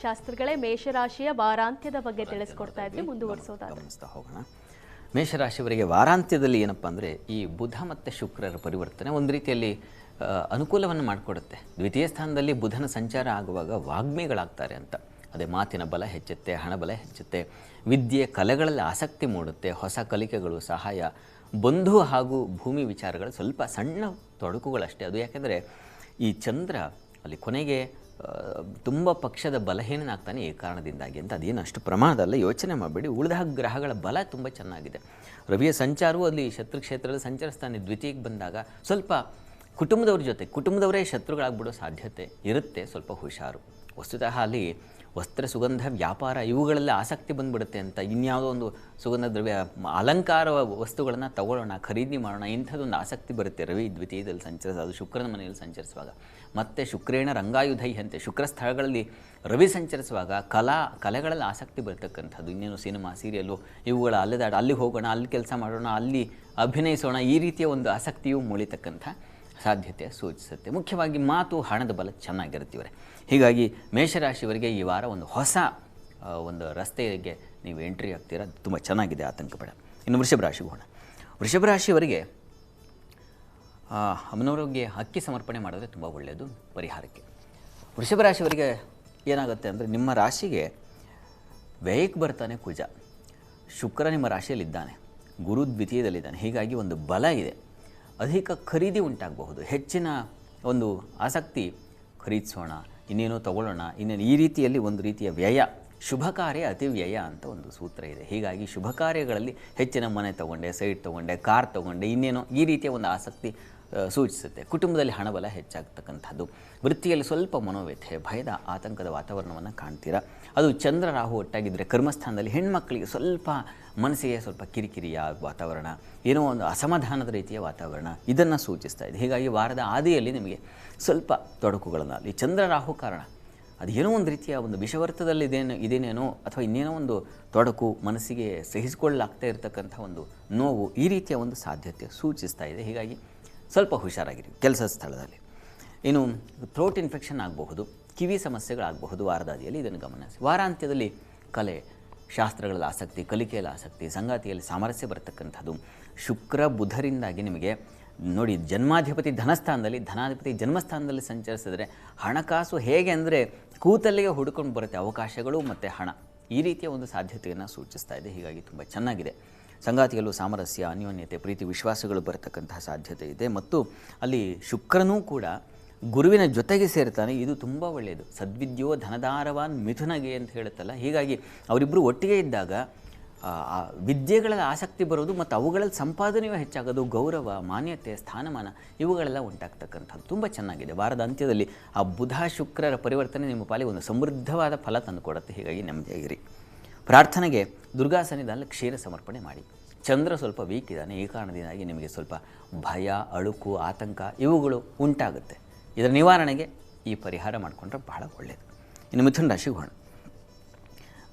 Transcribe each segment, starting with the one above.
ಶಾಸ್ತ್ರಗಳೇ ಮೇಷರಾಶಿಯ ವಾರಾಂತ್ಯದ ಬಗ್ಗೆ ತಿಳಿಸ್ಕೊಡ್ತಾ ಇದ್ವಿ. ಮುಂದುವರಿಸೋದಾದ್ರೆ ಹೋಗೋಣ. ಮೇಷರಾಶಿಯವರಿಗೆ ವಾರಾಂತ್ಯದಲ್ಲಿ ಏನಪ್ಪ ಅಂದರೆ ಈ ಬುಧ ಮತ್ತು ಶುಕ್ರರ ಪರಿವರ್ತನೆ ಒಂದು ರೀತಿಯಲ್ಲಿ ಅನುಕೂಲವನ್ನು ಮಾಡಿಕೊಡುತ್ತೆ. ದ್ವಿತೀಯ ಸ್ಥಾನದಲ್ಲಿ ಬುಧನ ಸಂಚಾರ ಆಗುವಾಗ ವಾಗ್ಮಿಗಳಾಗ್ತಾರೆ ಅಂತ. ಅದೇ ಮಾತಿನ ಬಲ ಹೆಚ್ಚುತ್ತೆ, ಹಣಬಲ ಹೆಚ್ಚುತ್ತೆ, ವಿದ್ಯೆ ಕಲೆಗಳಲ್ಲಿ ಆಸಕ್ತಿ ಮೂಡುತ್ತೆ, ಹೊಸ ಕಲಿಕೆಗಳು, ಸಹಾಯ, ಬಂಧು ಹಾಗೂ ಭೂಮಿ ವಿಚಾರಗಳು ಸ್ವಲ್ಪ ಸಣ್ಣ ತೊಡಕುಗಳಷ್ಟೇ. ಅದು ಯಾಕೆಂದರೆ ಈ ಚಂದ್ರ ಅಲ್ಲಿ ಕೊನೆಗೆ ತುಂಬ ಪಕ್ಷದ ಬಲಹೀನನಾಗ್ತಾನೆ ಈ ಕಾರಣದಿಂದಾಗಿ ಅಂತ. ಅದೇನು ಅಷ್ಟು ಪ್ರಮಾಣದಲ್ಲ, ಯೋಚನೆ ಮಾಡಬೇಡಿ. ಉಳಿದ ಗ್ರಹಗಳ ಬಲ ತುಂಬ ಚೆನ್ನಾಗಿದೆ. ರವಿಯ ಸಂಚಾರವೂ ಅಲ್ಲಿ ಶತ್ರುಕ್ಷೇತ್ರದಲ್ಲಿ ಸಂಚರಿಸ್ತಾನೆ. ದ್ವಿತೀಯಕ್ಕೆ ಬಂದಾಗ ಸ್ವಲ್ಪ ಕುಟುಂಬದವ್ರ ಜೊತೆ ಕುಟುಂಬದವರೇ ಶತ್ರುಗಳಾಗ್ಬಿಡೋ ಸಾಧ್ಯತೆ ಇರುತ್ತೆ, ಸ್ವಲ್ಪ ಹುಷಾರು. ವಸ್ತುತಃ ಅಲ್ಲಿ ವಸ್ತ್ರ, ಸುಗಂಧ, ವ್ಯಾಪಾರ ಇವುಗಳೆಲ್ಲ ಆಸಕ್ತಿ ಬಂದುಬಿಡುತ್ತೆ ಅಂತ. ಇನ್ಯಾವುದೋ ಒಂದು ಸುಗಂಧ ದ್ರವ್ಯ, ಅಲಂಕಾರ ವಸ್ತುಗಳನ್ನು ತಗೊಳ್ಳೋಣ, ಖರೀದಿ ಮಾಡೋಣ, ಇಂಥದ್ದೊಂದು ಆಸಕ್ತಿ ಬರುತ್ತೆ ರವಿ ದ್ವಿತೀಯದಲ್ಲಿ ಅದು ಶುಕ್ರನ ಮನೆಯಲ್ಲಿ ಸಂಚರಿಸುವಾಗ. ಮತ್ತು ಶುಕ್ರೇಣ ರಂಗಾಯುಧೈ ಅಂತೆ, ಶುಕ್ರ ಸ್ಥಳಗಳಲ್ಲಿ ರವಿ ಸಂಚರಿಸುವಾಗ ಕಲೆಗಳಲ್ಲಿ ಆಸಕ್ತಿ ಬರ್ತಕ್ಕಂಥದ್ದು. ಇನ್ನೇನು ಸಿನಿಮಾ, ಸೀರಿಯಲ್ಲು ಇವುಗಳ ಅಲ್ಲಿಗೆ ಹೋಗೋಣ, ಅಲ್ಲಿ ಕೆಲಸ ಮಾಡೋಣ, ಅಲ್ಲಿ ಅಭಿನಯಿಸೋಣ, ಈ ರೀತಿಯ ಒಂದು ಆಸಕ್ತಿಯು ಮೂಳಿತಕ್ಕಂಥ ಸಾಧ್ಯತೆ ಸೂಚಿಸುತ್ತೆ. ಮುಖ್ಯವಾಗಿ ಮಾತು, ಹಣದ ಬಲ ಚೆನ್ನಾಗಿರುತ್ತೆ ಇವರೇ. ಹೀಗಾಗಿ ಮೇಷರಾಶಿಯವರಿಗೆ ಈ ವಾರ ಒಂದು ಹೊಸ ಒಂದು ರಸ್ತೆಗೆ ನೀವು ಎಂಟ್ರಿ ಆಗ್ತೀರಾ, ತುಂಬ ಚೆನ್ನಾಗಿದೆ, ಆತಂಕ ಬೇಡ. ಇನ್ನು ವೃಷಭ ರಾಶಿಗೆ ಹೋಗೋಣ. ವೃಷಭ ರಾಶಿಯವರಿಗೆ ಅಮ್ಮನವರಿಗೆ ಅಕ್ಕಿ ಸಮರ್ಪಣೆ ಮಾಡಿದ್ರೆ ತುಂಬ ಒಳ್ಳೆಯದು ಪರಿಹಾರಕ್ಕೆ. ವೃಷಭ ರಾಶಿಯವರಿಗೆ ಏನಾಗುತ್ತೆ ಅಂದರೆ, ನಿಮ್ಮ ರಾಶಿಗೆ ವ್ಯಯಕ್ಕೆ ಬರ್ತಾನೆ ಕುಜ, ಶುಕ್ರ ನಿಮ್ಮ ರಾಶಿಯಲ್ಲಿದ್ದಾನೆ, ಗುರು ದ್ವಿತೀಯದಲ್ಲಿದ್ದಾನೆ. ಹೀಗಾಗಿ ಒಂದು ಬಲ ಇದೆ, ಅಧಿಕ ಖರೀದಿ ಉಂಟಾಗಬಹುದು, ಹೆಚ್ಚಿನ ಒಂದು ಆಸಕ್ತಿ, ಖರೀದಿಸೋಣ, ಇನ್ನೇನೋ ತಗೊಳ್ಳೋಣ, ಇನ್ನೇನು ಈ ರೀತಿಯಲ್ಲಿ ಒಂದು ರೀತಿಯ ವ್ಯಯ. ಶುಭ ಕಾರ್ಯ ಅತಿ ವ್ಯಯ ಅಂತ ಒಂದು ಸೂತ್ರ ಇದೆ. ಹೀಗಾಗಿ ಶುಭ ಕಾರ್ಯಗಳಲ್ಲಿ ಹೆಚ್ಚಿನ ಮನೆ ತೊಗೊಂಡೆ, ಸೈಟ್ ತೊಗೊಂಡೆ, ಕಾರ್ ತೊಗೊಂಡೆ, ಇನ್ನೇನೋ ಈ ರೀತಿಯ ಒಂದು ಆಸಕ್ತಿ ಸೂಚಿಸುತ್ತೆ. ಕುಟುಂಬದಲ್ಲಿ ಹಣಬಲ ಹೆಚ್ಚಾಗ್ತಕ್ಕಂಥದ್ದು. ವೃತ್ತಿಯಲ್ಲಿ ಸ್ವಲ್ಪ ಮನೋವ್ಯಥೆ, ಭಯದ, ಆತಂಕದ ವಾತಾವರಣವನ್ನು ಕಾಣ್ತೀರಾ. ಅದು ಚಂದ್ರ ರಾಹು ಒಟ್ಟಾಗಿದ್ದರೆ ಕರ್ಮಸ್ಥಾನದಲ್ಲಿ ಹೆಣ್ಮಕ್ಕಳಿಗೆ ಸ್ವಲ್ಪ ಮನಸ್ಸಿಗೆ ಸ್ವಲ್ಪ ಕಿರಿಕಿರಿಯ ವಾತಾವರಣ, ಏನೋ ಒಂದು ಅಸಮಾಧಾನದ ರೀತಿಯ ವಾತಾವರಣ ಇದನ್ನು ಸೂಚಿಸ್ತಾ ಇದೆ. ಹೀಗಾಗಿ ವಾರದ ಆದಿಯಲ್ಲಿ ನಿಮಗೆ ಸ್ವಲ್ಪ ತೊಡಕುಗಳನ್ನು, ಅಲ್ಲಿ ಚಂದ್ರ ರಾಹು ಕಾರಣ ಅದು ಏನೋ ಒಂದು ರೀತಿಯ ಒಂದು ವಿಷವರ್ತದಲ್ಲಿ ಇದೇನೇನೋ ಅಥವಾ ಇನ್ನೇನೋ ಒಂದು ತೊಡಕು, ಮನಸ್ಸಿಗೆ ಸಹಿಸಿಕೊಳ್ಳಲಾಗ್ತಾ ಇರತಕ್ಕಂಥ ಒಂದು ನೋವು, ಈ ರೀತಿಯ ಒಂದು ಸಾಧ್ಯತೆ ಸೂಚಿಸ್ತಾ ಇದೆ. ಹೀಗಾಗಿ ಸ್ವಲ್ಪ ಹುಷಾರಾಗಿರಿ ಕೆಲಸ ಸ್ಥಳದಲ್ಲಿ. ಇನ್ನು ಥ್ರೋಟ್ ಇನ್ಫೆಕ್ಷನ್ ಆಗಬಹುದು, ಕಿವಿ ಸಮಸ್ಯೆಗಳಾಗಬಹುದು ವಾರದಾದಿಯಲ್ಲಿ, ಇದನ್ನು ಗಮನಿಸಿ. ವಾರಾಂತ್ಯದಲ್ಲಿ ಕಲೆ, ಶಾಸ್ತ್ರಗಳಲ್ಲಿ ಆಸಕ್ತಿ, ಕಲಿಕೆಯಲ್ಲಿ ಆಸಕ್ತಿ, ಸಂಗಾತಿಯಲ್ಲಿ ಸಾಮರಸ್ಯ ಬರತಕ್ಕಂಥದ್ದು. ಶುಕ್ರ ಬುಧರಿಂದಾಗಿ ನಿಮಗೆ ನೋಡಿ, ಜನ್ಮಾಧಿಪತಿ ಧನಸ್ಥಾನದಲ್ಲಿ, ಧನಾಧಿಪತಿ ಜನ್ಮಸ್ಥಾನದಲ್ಲಿ ಸಂಚರಿಸಿದ್ರೆ ಹಣಕಾಸು ಹೇಗೆ ಅಂದರೆ ಕೂತಲ್ಲಿಗೆ ಹುಡ್ಕೊಂಡು ಬರುತ್ತೆ, ಅವಕಾಶಗಳು ಮತ್ತು ಹಣ, ಈ ರೀತಿಯ ಒಂದು ಸಾಧ್ಯತೆಯನ್ನು ಸೂಚಿಸ್ತಾ ಇದೆ. ಹೀಗಾಗಿ ತುಂಬ ಚೆನ್ನಾಗಿದೆ. ಸಂಗಾತಿಯಲ್ಲೂ ಸಾಮರಸ್ಯ, ಅನ್ಯೋನ್ಯತೆ, ಪ್ರೀತಿ, ವಿಶ್ವಾಸಗಳು ಬರತಕ್ಕಂತಹ ಸಾಧ್ಯತೆ ಇದೆ. ಮತ್ತು ಅಲ್ಲಿ ಶುಕ್ರನೂ ಕೂಡ ಗುರುವಿನ ಜೊತೆಗೆ ಸೇರ್ತಾನೆ, ಇದು ತುಂಬ ಒಳ್ಳೆಯದು. ಸದ್ವಿದ್ಯೋ ಧನದಾರವಾನ್ ಮಿಥುನಗೆ ಅಂತ ಹೇಳುತ್ತಲ್ಲ, ಹೀಗಾಗಿ ಅವರಿಬ್ಬರು ಒಟ್ಟಿಗೆ ಇದ್ದಾಗ ವಿದ್ಯೆಗಳಲ್ಲಿ ಆಸಕ್ತಿ ಬರೋದು ಮತ್ತು ಅವುಗಳಲ್ಲಿ ಸಂಪಾದನೆಯೂ ಹೆಚ್ಚಾಗೋದು, ಗೌರವ, ಮಾನ್ಯತೆ, ಸ್ಥಾನಮಾನ ಇವುಗಳೆಲ್ಲ ಉಂಟಾಗ್ತಕ್ಕಂಥದ್ದು ತುಂಬ ಚೆನ್ನಾಗಿದೆ. ವಾರದ ಅಂತ್ಯದಲ್ಲಿ ಆ ಬುಧ ಶುಕ್ರರ ಪರಿವರ್ತನೆ ನಿಮ್ಮ ಪಾಲಿಗೆ ಒಂದು ಸಮೃದ್ಧವಾದ ಫಲ ತಂದುಕೊಡುತ್ತೆ. ಹೀಗಾಗಿ ನೆಮ್ಮದಿಯಾಗಿರಿ. ಪ್ರಾರ್ಥನೆಗೆ ದುರ್ಗಾ ಸನ್ನಿಧಾನದಲ್ಲಿ ಕ್ಷೀರ ಸಮರ್ಪಣೆ ಮಾಡಿ. ಚಂದ್ರ ಸ್ವಲ್ಪ ವೀಕ್ ಇದ್ದಾನೆ, ಈ ಕಾರಣದಿಂದಾಗಿ ನಿಮಗೆ ಸ್ವಲ್ಪ ಭಯ, ಅಳುಕು, ಆತಂಕ ಇವುಗಳು ಉಂಟಾಗುತ್ತೆ. ಇದರ ನಿವಾರಣೆಗೆ ಈ ಪರಿಹಾರ ಮಾಡಿಕೊಂಡ್ರೆ ಬಹಳ ಒಳ್ಳೆಯದು. ಇನ್ನು ಮಿಥುನ ರಾಶಿಗೆ ಹೋಗೋಣ.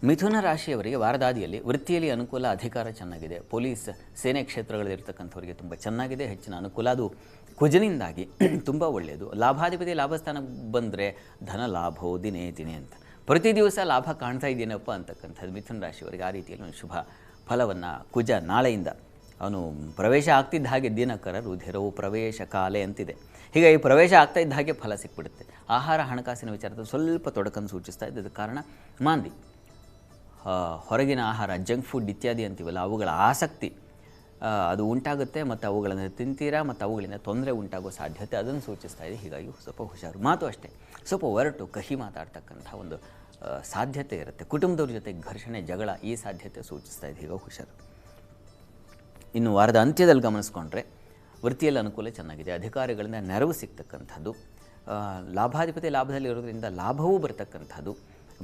ಮಿಥುನ ರಾಶಿಯವರಿಗೆ ವಾರದಾದಿಯಲ್ಲಿ ವೃತ್ತಿಯಲ್ಲಿ ಅನುಕೂಲ, ಅಧಿಕಾರ ಚೆನ್ನಾಗಿದೆ. ಪೊಲೀಸ್, ಸೇನೆ ಕ್ಷೇತ್ರಗಳಲ್ಲಿರ್ತಕ್ಕಂಥವರಿಗೆ ತುಂಬ ಚೆನ್ನಾಗಿದೆ, ಹೆಚ್ಚಿನ ಅನುಕೂಲ. ಅದು ಕುಜನಿಂದಾಗಿ ತುಂಬ ಒಳ್ಳೆಯದು. ಲಾಭಾಧಿಪತಿ ಲಾಭಸ್ಥಾನಕ್ಕೆ ಬಂದರೆ ಧನ ಲಾಭೋ ದಿನೇ ದಿನೇ ಅಂತ, ಪ್ರತಿ ದಿವಸ ಲಾಭ ಕಾಣ್ತಾ ಇದ್ದೀನಪ್ಪ ಅಂತಕ್ಕಂಥದ್ದು ಮಿಥುನ ರಾಶಿಯವರಿಗೆ. ಆ ರೀತಿಯಲ್ಲಿ ಒಂದು ಶುಭ ಫಲವನ್ನು ಕುಜ ನಾಳೆಯಿಂದ ಅವನು ಪ್ರವೇಶ ಆಗ್ತಿದ್ದ ಹಾಗೆ ದಿನಕರ ರುಧಿರವು ಪ್ರವೇಶ ಕಾಲೆ ಅಂತಿದೆ. ಹೀಗಾಗಿ ಪ್ರವೇಶ ಆಗ್ತಾ ಇದ್ದ ಹಾಗೆ ಫಲ ಸಿಕ್ಬಿಡುತ್ತೆ. ಆಹಾರ, ಹಣಕಾಸಿನ ವಿಚಾರದಲ್ಲಿ ಸ್ವಲ್ಪ ತೊಡಕನ್ನು ಸೂಚಿಸ್ತಾ ಇದ್ದದ ಕಾರಣ ಮಾಂದಿ, ಹೊರಗಿನ ಆಹಾರ, ಜಂಕ್ ಫುಡ್ ಇತ್ಯಾದಿ ಅಂತೀವಲ್ಲ, ಅವುಗಳ ಆಸಕ್ತಿ ಅದು ಉಂಟಾಗುತ್ತೆ ಮತ್ತು ಅವುಗಳನ್ನು ತಿಂತೀರಾ ಮತ್ತು ಅವುಗಳಿಂದ ತೊಂದರೆ ಉಂಟಾಗೋ ಸಾಧ್ಯತೆ ಅದನ್ನು ಸೂಚಿಸ್ತಾ ಇದೆ. ಹೀಗಾಗಿ ಸ್ವಲ್ಪ ಹುಷಾರು. ಮಾತು ಅಷ್ಟೇ, ಸ್ವಲ್ಪ ಒರಟು, ಕಹಿ ಮಾತಾಡ್ತಕ್ಕಂಥ ಒಂದು ಸಾಧ್ಯತೆ ಇರುತ್ತೆ. ಕುಟುಂಬದವ್ರ ಜೊತೆ ಘರ್ಷಣೆ, ಜಗಳ ಈ ಸಾಧ್ಯತೆ ಸೂಚಿಸ್ತಾ ಇದೆ. ಹೀಗಾಗಿ ಹುಷಾರು. ಇನ್ನು ವಾರದ ಅಂತ್ಯದಲ್ಲಿ ಗಮನಿಸ್ಕೊಂಡ್ರೆ ವೃತ್ತಿಯಲ್ಲಿ ಅನುಕೂಲ ಚೆನ್ನಾಗಿದೆ, ಅಧಿಕಾರಿಗಳಿಂದ ನೆರವು ಸಿಗ್ತಕ್ಕಂಥದ್ದು, ಲಾಭಾಧಿಪತಿ ಲಾಭದಲ್ಲಿ ಇರೋದ್ರಿಂದ ಲಾಭವೂ ಬರ್ತಕ್ಕಂಥದ್ದು,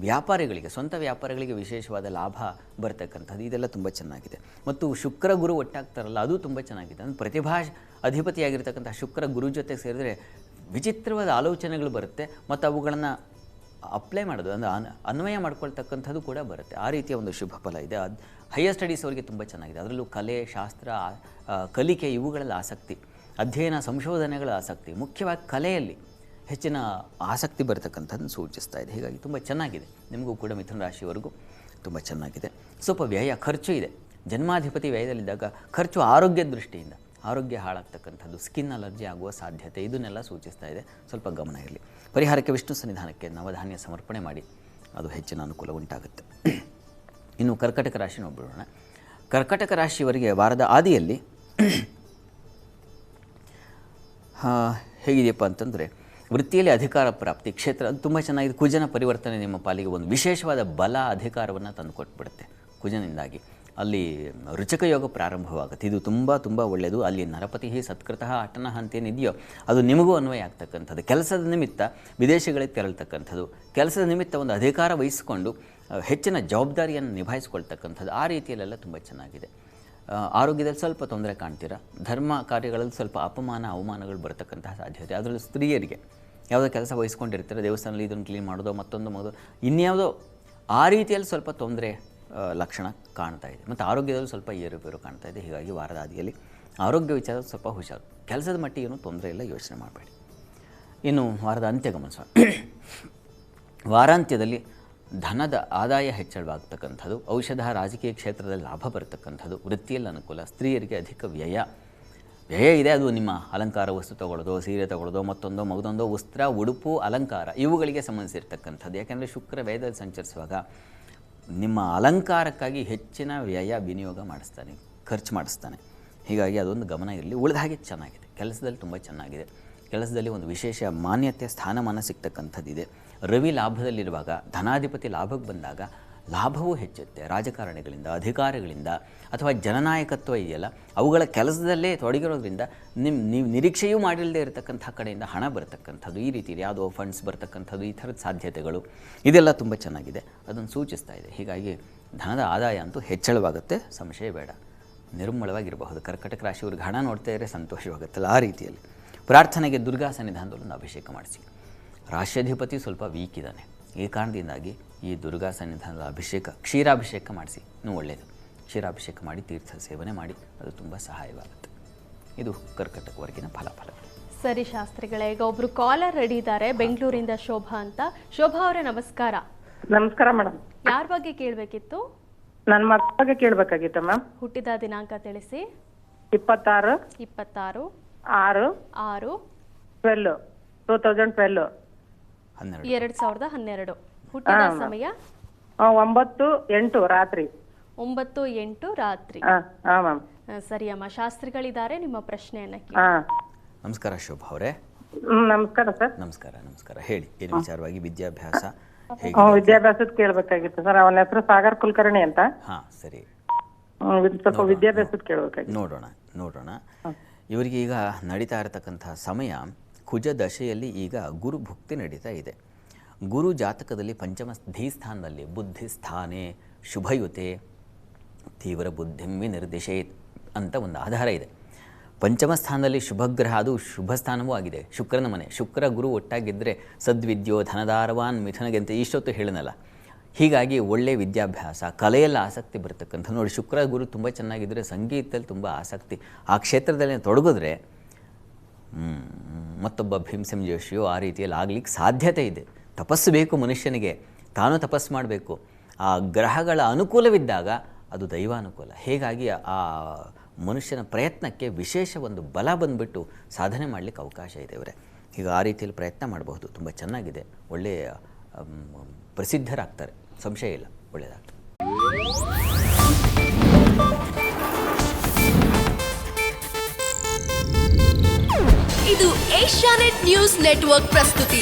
ವ್ಯಾಪಾರಿಗಳಿಗೆ, ಸ್ವಂತ ವ್ಯಾಪಾರಿಗಳಿಗೆ ವಿಶೇಷವಾದ ಲಾಭ ಬರ್ತಕ್ಕಂಥದ್ದು, ಇದೆಲ್ಲ ತುಂಬ ಚೆನ್ನಾಗಿದೆ. ಮತ್ತು ಶುಕ್ರ ಗುರು ಒಟ್ಟಾಗ್ತಾರಲ್ಲ, ಅದು ತುಂಬ ಚೆನ್ನಾಗಿದೆ. ಅಂದರೆ ಪ್ರತಿಭಾ ಅಧಿಪತಿಯಾಗಿರ್ತಕ್ಕಂಥ ಶುಕ್ರ ಗುರು ಜೊತೆ ಸೇರಿದರೆ ವಿಚಿತ್ರವಾದ ಆಲೋಚನೆಗಳು ಬರುತ್ತೆ ಮತ್ತು ಅವುಗಳನ್ನು ಅಪ್ಲೈ ಮಾಡೋದು ಅಂದರೆ ಅನ್ವಯ ಮಾಡ್ಕೊಳ್ತಕ್ಕಂಥದ್ದು ಕೂಡ ಬರುತ್ತೆ. ಆ ರೀತಿಯ ಒಂದು ಶುಭ ಫಲ ಇದೆ. ಹೈಯರ್ ಸ್ಟಡೀಸ್ ಅವರಿಗೆ ತುಂಬ ಚೆನ್ನಾಗಿದೆ. ಅದರಲ್ಲೂ ಕಲೆ, ಶಾಸ್ತ್ರ, ಕಲಿಕೆ ಇವುಗಳಲ್ಲಿ ಆಸಕ್ತಿ, ಅಧ್ಯಯನ, ಸಂಶೋಧನೆಗಳ ಆಸಕ್ತಿ, ಮುಖ್ಯವಾಗಿ ಕಲೆಯಲ್ಲಿ ಹೆಚ್ಚಿನ ಆಸಕ್ತಿ ಬರತಕ್ಕಂಥದ್ದನ್ನು ಸೂಚಿಸ್ತಾ ಇದೆ. ಹೀಗಾಗಿ ತುಂಬ ಚೆನ್ನಾಗಿದೆ. ನಿಮಗೂ ಕೂಡ ಮಿಥುನ ರಾಶಿಯವರೆಗೂ ತುಂಬ ಚೆನ್ನಾಗಿದೆ. ಸ್ವಲ್ಪ ವ್ಯಯ ಖರ್ಚು ಇದೆ. ಜನ್ಮಾಧಿಪತಿ ವ್ಯಯದಲ್ಲಿದ್ದಾಗ ಖರ್ಚು ಆರೋಗ್ಯದ ದೃಷ್ಟಿಯಿಂದ ಆರೋಗ್ಯ ಹಾಳಾಗ್ತಕ್ಕಂಥದ್ದು, ಸ್ಕಿನ್ ಅಲರ್ಜಿ ಆಗುವ ಸಾಧ್ಯತೆ ಇದನ್ನೆಲ್ಲ ಸೂಚಿಸ್ತಾ ಇದೆ. ಸ್ವಲ್ಪ ಗಮನ ಇರಲಿ. ಪರಿಹಾರಕ್ಕೆ ವಿಷ್ಣು ಸನ್ನಿಧಾನಕ್ಕೆ ನವಧಾನ್ಯ ಸಮರ್ಪಣೆ ಮಾಡಿ, ಅದು ಹೆಚ್ಚಿನ ಅನುಕೂಲ ಉಂಟಾಗುತ್ತೆ. ಇನ್ನು ಕರ್ಕಟಕ ರಾಶಿ ನೋಡ್ಬಿಡೋಣ. ಕರ್ಕಟಕ ರಾಶಿಯವರಿಗೆ ವಾರದ ಆದಿಯಲ್ಲಿ ಹೇಗಿದೆಯಪ್ಪ ಅಂತಂದರೆ, ವೃತ್ತಿಯಲ್ಲಿ ಅಧಿಕಾರ ಪ್ರಾಪ್ತಿ, ಕ್ಷೇತ್ರ ಅದು ತುಂಬ ಚೆನ್ನಾಗಿದೆ. ಕುಜನ ಪರಿವರ್ತನೆ ನಿಮ್ಮ ಪಾಲಿಗೆ ಒಂದು ವಿಶೇಷವಾದ ಬಲ ಅಧಿಕಾರವನ್ನು ತಂದುಕೊಟ್ಬಿಡುತ್ತೆ. ಕುಜನಿಂದಾಗಿ ಅಲ್ಲಿ ರುಚಕ ಯೋಗ ಪ್ರಾರಂಭವಾಗುತ್ತೆ. ಇದು ತುಂಬ ತುಂಬ ಒಳ್ಳೆಯದು. ಅಲ್ಲಿ ನರಪತಿ ಸತ್ಕೃತಃ ಅಟನಃ ಅಂತೇನಿದೆಯೋ ಅದು ನಿಮಗೂ ಅನ್ವಯ ಆಗ್ತಕ್ಕಂಥದ್ದು. ಕೆಲಸದ ನಿಮಿತ್ತ ವಿದೇಶಗಳಿಗೆ ತೆರಳ್ತಕ್ಕಂಥದ್ದು, ಕೆಲಸದ ನಿಮಿತ್ತ ಒಂದು ಅಧಿಕಾರ ವಹಿಸಿಕೊಂಡು ಹೆಚ್ಚಿನ ಜವಾಬ್ದಾರಿಯನ್ನು ನಿಭಾಯಿಸ್ಕೊಳ್ತಕ್ಕಂಥದ್ದು, ಆ ರೀತಿಯಲ್ಲೆಲ್ಲ ತುಂಬ ಚೆನ್ನಾಗಿದೆ. ಆರೋಗ್ಯದಲ್ಲಿ ಸ್ವಲ್ಪ ತೊಂದರೆ ಕಾಣ್ತೀರಾ. ಧರ್ಮ ಕಾರ್ಯಗಳಲ್ಲಿ ಸ್ವಲ್ಪ ಅಪಮಾನ ಅವಮಾನಗಳು ಬರ್ತಕ್ಕಂತಹ ಸಾಧ್ಯತೆ. ಅದರಲ್ಲೂ ಸ್ತ್ರೀಯರಿಗೆ ಯಾವುದೋ ಕೆಲಸ ವಹಿಸ್ಕೊಂಡಿರ್ತಾರೆ, ದೇವಸ್ಥಾನದಲ್ಲಿ ಇದನ್ನು ಕ್ಲೀನ್ ಮಾಡೋದೋ ಮತ್ತೊಂದು ಮಾಡೋದು ಇನ್ಯಾವುದೋ, ಆ ರೀತಿಯಲ್ಲಿ ಸ್ವಲ್ಪ ತೊಂದರೆ ಲಕ್ಷಣ ಕಾಣ್ತಾ ಇದೆ. ಮತ್ತು ಆರೋಗ್ಯದಲ್ಲಿ ಸ್ವಲ್ಪ ಏರುಪೇರು ಕಾಣ್ತಾ ಇದೆ. ಹೀಗಾಗಿ ವಾರದ ಆದಿಯಲ್ಲಿ ಆರೋಗ್ಯ ವಿಚಾರದಲ್ಲಿ ಸ್ವಲ್ಪ ಹುಷಾರು. ಕೆಲಸದ ಮಟ್ಟಿಗೆ ಏನೂ ತೊಂದರೆ ಇಲ್ಲ, ಯೋಚನೆ ಮಾಡಬೇಡಿ. ಇನ್ನು ವಾರದ ಅಂತ್ಯ ಗಮನಿಸೋಣ. ವಾರಾಂತ್ಯದಲ್ಲಿ ಧನದ ಆದಾಯ ಹೆಚ್ಚಳವಾಗ್ತಕ್ಕಂಥದ್ದು, ಔಷಧ ರಾಜಕೀಯ ಕ್ಷೇತ್ರದಲ್ಲಿ ಲಾಭ ಬರ್ತಕ್ಕಂಥದ್ದು, ವೃತ್ತಿಯಲ್ಲಿ ಅನುಕೂಲ. ಸ್ತ್ರೀಯರಿಗೆ ಅಧಿಕ ವ್ಯಯ ಇದೆ. ಅದು ನಿಮ್ಮ ಅಲಂಕಾರ ವಸ್ತು ತೊಗೊಳ್ಳೋದು, ಸೀರೆ ತೊಗೊಳ್ಳೋದು, ಮತ್ತೊಂದೋ ವಸ್ತ್ರ, ಉಡುಪು, ಅಲಂಕಾರ ಇವುಗಳಿಗೆ ಸಂಬಂಧಿಸಿರ್ತಕ್ಕಂಥದ್ದು. ಯಾಕೆಂದರೆ ಶುಕ್ರ ವ್ಯಯದಲ್ಲಿ ಸಂಚರಿಸುವಾಗ ನಿಮ್ಮ ಅಲಂಕಾರಕ್ಕಾಗಿ ಹೆಚ್ಚಿನ ವ್ಯಯ ವಿನಿಯೋಗ ಮಾಡಿಸ್ತಾನೆ, ಖರ್ಚು ಮಾಡಿಸ್ತಾನೆ. ಹೀಗಾಗಿ ಅದೊಂದು ಗಮನ ಇರಲಿ. ಉಳಿದ ಹಾಗೆ ಚೆನ್ನಾಗಿದೆ. ಕೆಲಸದಲ್ಲಿ ತುಂಬ ಚೆನ್ನಾಗಿದೆ. ಕೆಲಸದಲ್ಲಿ ಒಂದು ವಿಶೇಷ ಮಾನ್ಯತೆ, ಸ್ಥಾನಮಾನ ಸಿಗ್ತಕ್ಕಂಥದ್ದಿದೆ. ರವಿ ಲಾಭದಲ್ಲಿರುವಾಗ ಧನಾಧಿಪತಿ ಲಾಭಕ್ಕೆ ಬಂದಾಗ ಲಾಭವೂ ಹೆಚ್ಚುತ್ತೆ. ರಾಜಕಾರಣಿಗಳಿಂದ, ಅಧಿಕಾರಿಗಳಿಂದ, ಅಥವಾ ಜನನಾಯಕತ್ವ ಇದೆಯಲ್ಲ ಅವುಗಳ ಕೆಲಸದಲ್ಲೇ ತೊಡಗಿರೋದ್ರಿಂದ ನೀವು ನಿರೀಕ್ಷೆಯೂ ಮಾಡಿಲ್ಲದೆ ಇರತಕ್ಕಂಥ ಕಡೆಯಿಂದ ಹಣ ಬರ್ತಕ್ಕಂಥದ್ದು, ಈ ರೀತಿ ಯಾವುದೋ ಫಂಡ್ಸ್ ಬರ್ತಕ್ಕಂಥದ್ದು, ಈ ಥರದ ಸಾಧ್ಯತೆಗಳು ಇದೆಲ್ಲ ತುಂಬ ಚೆನ್ನಾಗಿದೆ. ಅದನ್ನು ಸೂಚಿಸ್ತಾ ಇದೆ. ಹೀಗಾಗಿ ಧನದ ಆದಾಯ ಅಂತೂ ಹೆಚ್ಚಳವಾಗುತ್ತೆ, ಸಂಶಯ ಬೇಡ. ನಿರ್ಮಳವಾಗಿರಬಹುದು. ಕರ್ಕಟಕ ರಾಶಿಯವ್ರಿಗೆ ಹಣ ನೋಡ್ತಾ ಇದ್ದರೆ ಸಂತೋಷವಾಗುತ್ತಲ್ಲ, ಆ ರೀತಿಯಲ್ಲಿ. ಪ್ರಾರ್ಥನೆಗೆ ದುರ್ಗಾ ಸನ್ನಿಧಾನದಲ್ಲೊಂದು ಅಭಿಷೇಕ ಮಾಡಿಸಿ. ರಾಶ್ಯಾಧಿಪತಿ ಸ್ವಲ್ಪ ವೀಕ್ ಇದ್ದಾನೆ. ಈ ಕಾರಣದಿಂದಾಗಿ ಈ ದುರ್ಗಾ ಸನ್ನಿಧಾನದ ಅಭಿಷೇಕ, ಕ್ಷೀರಾಭಿಷೇಕ ಮಾಡಿಸಿ, ಇನ್ನೂ ಒಳ್ಳೆಯದು. ಕ್ಷೀರಾಭಿಷೇಕ ಮಾಡಿ ತೀರ್ಥ ಸೇವನೆ ಮಾಡಿ, ಅದು ತುಂಬ ಸಹಾಯವಾಗುತ್ತೆ. ಇದು ಕರ್ಕಟಕವರೆಗಿನ ಫಲಾಫಲ. ಸರಿ ಶಾಸ್ತ್ರಿಗಳೇ, ಈಗ ಒಬ್ರು ಕಾಲರ್ ರೆಡಿ ಇದ್ದಾರೆ, ಬೆಂಗಳೂರಿಂದ ಶೋಭಾ ಅಂತ. ಶೋಭಾ ಅವರೇ ನಮಸ್ಕಾರ. ನಮಸ್ಕಾರ ಮೇಡಮ್. ಯಾರ ಬಗ್ಗೆ ಕೇಳಬೇಕಿತ್ತು? ನನ್ನ ಮಗಳ ಬಗ್ಗೆ ಕೇಳಬೇಕಾಗಿತ್ತು ಮ್ಯಾಮ್. ಹುಟ್ಟಿದ ದಿನಾಂಕ ತಿಳಿಸಿ. 26 26 6 6 12 2012 2012. ಹುಟ್ಟಿದ ಸಮಯ 9-8 ರಾತ್ರಿ. 9-8 ರಾತ್ರಿ. ಮ್ಯಾಮ್. ಸರಿ ಅಮ್ಮ, ಶಾಸ್ತ್ರಿಗಳಿದ್ದಾರೆ, ನಿಮ್ಮ ಪ್ರಶ್ನೆಯನ್ನ ನಮಸ್ಕಾರ ಶೋಭಾ ಅವರೇ. ನಮಸ್ಕಾರ ಸರ್. ನಮಸ್ಕಾರ. ಹೇಳಿ, ಏನು ವಿಚಾರವಾಗಿ? ವಿದ್ಯಾಭ್ಯಾಸ ವಿದ್ಯಾಭ್ಯಾಸದ ಕೇಳಬೇಕಾಗಿತ್ತು ಸರ್. ಅವನ ಹೆಸರು ಸಾಗರ್ ಕುಲಕರ್ಣಿ ಅಂತ. ಸರಿ. ಸ್ವಲ್ಪ ವಿದ್ಯಾಭ್ಯಾಸದ ಕೇಳಬೇಕಾಗಿತ್ತು. ನೋಡೋಣ. ಇವರಿಗೆ ಈಗ ನಡೀತಾ ಇರತಕ್ಕಂಥ ಸಮಯ ಕುಜ ದಶೆಯಲ್ಲಿ ಈಗ ಗುರು ಭುಕ್ತಿ ನಡೀತಾ ಇದೆ. ಗುರು ಜಾತಕದಲ್ಲಿ ಪಂಚಮ ಸ್ಥಾನದಲ್ಲಿ ಬುದ್ಧಿ ಸ್ಥಾನೇ ಶುಭಯುತೆ ತೀವ್ರ ಬುದ್ಧಿಂ ವಿನಿರ್ದಿಶೇತ್ ಅಂತ ಒಂದು ಆಧಾರ ಇದೆ. ಪಂಚಮ ಸ್ಥಾನದಲ್ಲಿ ಶುಭಗ್ರಹ, ಅದು ಶುಭ ಸ್ಥಾನವೂ ಆಗಿದೆ, ಶುಕ್ರನ ಮನೆ. ಶುಕ್ರ ಗುರು ಒಟ್ಟಾಗಿದ್ದರೆ ಸದ್ವಿದ್ಯೋ ಧನದಾರವಾನ್ ಮಿಥುನಗೆ ಅಂತ ಇಷ್ಟೊತ್ತು ಹೇಳಿನಲ್ಲ. ಹೀಗಾಗಿ ಒಳ್ಳೆಯ ವಿದ್ಯಾಭ್ಯಾಸ, ಕಲೆಯಲ್ಲಿ ಆಸಕ್ತಿ ಬರ್ತಕ್ಕಂಥ. ನೋಡಿ, ಶುಕ್ರ ಗುರು ತುಂಬ ಚೆನ್ನಾಗಿದ್ದರೆ ಸಂಗೀತದಲ್ಲಿ ತುಂಬ ಆಸಕ್ತಿ, ಆ ಕ್ಷೇತ್ರದಲ್ಲಿ ತೊಡಗಿದ್ರೆ ಮತ್ತೊಬ್ಬ ಭೀಮಸೇನ್ ಜೋಶಿಯೋ ಆ ರೀತಿಯಲ್ಲಿ ಆಗಲಿಕ್ಕೆ ಸಾಧ್ಯತೆ ಇದೆ. ತಪಸ್ಸು ಬೇಕು ಮನುಷ್ಯನಿಗೆ, ತಾನು ತಪಸ್ಸು ಮಾಡಬೇಕು. ಆ ಗ್ರಹಗಳ ಅನುಕೂಲವಿದ್ದಾಗ ಅದು ದೈವಾನುಕೂಲ. ಹೀಗಾಗಿ ಆ ಮನುಷ್ಯನ ಪ್ರಯತ್ನಕ್ಕೆ ವಿಶೇಷ ಒಂದು ಬಲ ಬಂದುಬಿಟ್ಟು ಸಾಧನೆ ಮಾಡಲಿಕ್ಕೆ ಅವಕಾಶ ಇದೆ ಇವರೇ. ಈಗ ಆ ರೀತಿಯಲ್ಲಿ ಪ್ರಯತ್ನ ಮಾಡಬಹುದು. ತುಂಬ ಚೆನ್ನಾಗಿದೆ, ಒಳ್ಳೆಯ ಪ್ರಸಿದ್ಧರಾಗ್ತಾರೆ, ಸಂಶಯ ಇಲ್ಲ, ಒಳ್ಳೆಯದಾಗ್ತದೆ. ಇದು ಏಷ್ಯಾನೆಟ್ ನ್ಯೂಸ್ ನೆಟ್ವರ್ಕ್ ಪ್ರಸ್ತುತಿ.